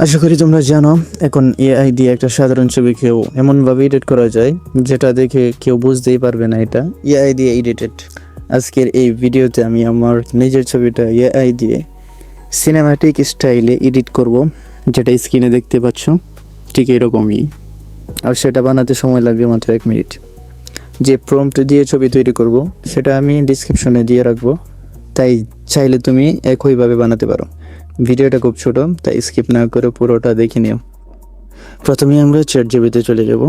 আশা করি তোমরা জানো এখন এআই দিয়ে একটা সাধারণ ছবি কেউ এমনভাবে এডিট করা যায় যেটা দেখে কেউ বুঝতেই পারবে না এটা এআই দিয়ে এডিটেড। আজকের এই ভিডিওতে আমি আমার নিজের ছবিটা এআই দিয়ে সিনেম্যাটিক স্টাইলে এডিট করব, যেটা স্ক্রিনে দেখতে পাচ্ছ ঠিক এরকমই। আর সেটা বানাতে সময় লাগবে মাত্র 1 মিনিট। যে প্রম্পট দিয়ে ছবি তৈরি করব সেটা আমি ডিসক্রিপশনে দিয়ে রাখবো, তাই চাইলে তুমি একইভাবে বানাতে পারো। ভিডিওটা খুব ছোট, তাই স্কিপ না করে পুরোটা দেখে নিও। প্রথমে আমরা চ্যাটজিপিটিতে চলে যাব,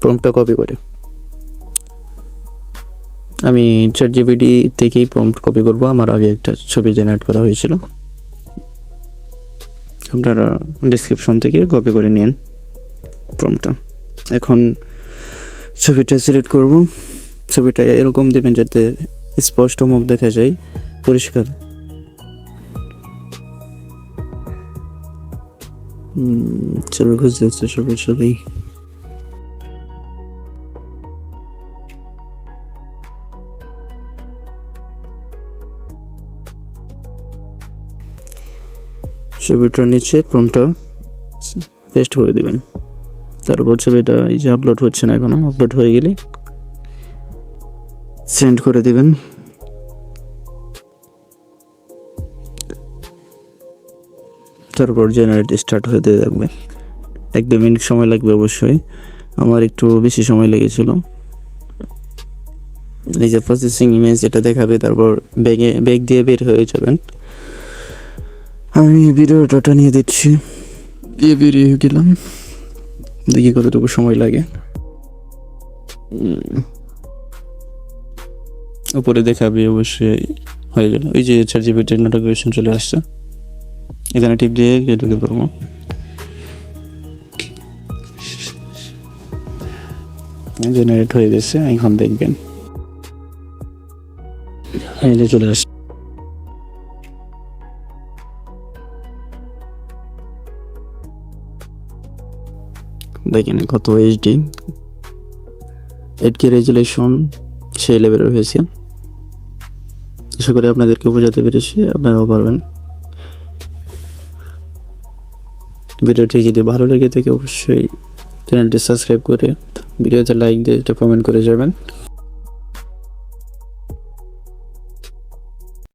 প্রম্পটটা কপি করে। আমি চ্যাটজিপিটি থেকেই প্রম্পট কপি করব, আমার আগে একটা ছবি জেনারেট করা হয়েছিল। আপনারা ডেসক্রিপশন থেকে কপি করে নিন প্রম্পটটা। এখন ছবিটা সিলেক্ট করব, ছবিটা এরকম দেবেন যাতে স্পষ্ট মুখ দেখা যায়, পরিষ্কার। ছবি খুঁজতে হচ্ছে ছবি ছবিটার নিচে প্রম্পটটা পেস্ট করে দেবেন। তারপর ছবিটা এই যে আপলোড হচ্ছে না, এখনো আপলোড হয়ে গেলে সেন্ড করে দেবেন। তারপর জেনারেট স্টার্ট হতে থাকবে। 1-2 মিনিট সময় লাগবে অবশ্যই, আমার একটু বেশি সময় লেগেছিল। এই যে প্রসেসিং ইমেজ এটা দেখাবে, তারপর ব্যাগ দিয়ে বের হয়ে যাবেন। আমি ভিডিওটা নিয়ে দিচ্ছি, দিয়ে বেরিয়ে গেলাম, দেখি কতটুকু সময় লাগে। উপরে দেখাবে অবশ্যই হয়ে গেল। ওই যে চ্যাটজিপিটির নোটিফিকেশন চলে আসছে, এখানে টিপ দিয়ে ঢুকে পড়বো। জেনারেট হয়ে গেছে, এখন দেখবেন এই যে চলে আসছে। দেখেন কত এইচডি, 8K রেজুলেশন সেই লেভেলের হয়েছে। আশা করি আপনাদেরকে বোঝাতে পেরেছি, আপনারাও পারবেন। ভিডিওটি যদি ভালো লেগে থাকে অবশ্যই চ্যানেলটি সাবস্ক্রাইব করে ভিডিওতে লাইক দিয়ে কমেন্ট করে যাবেন।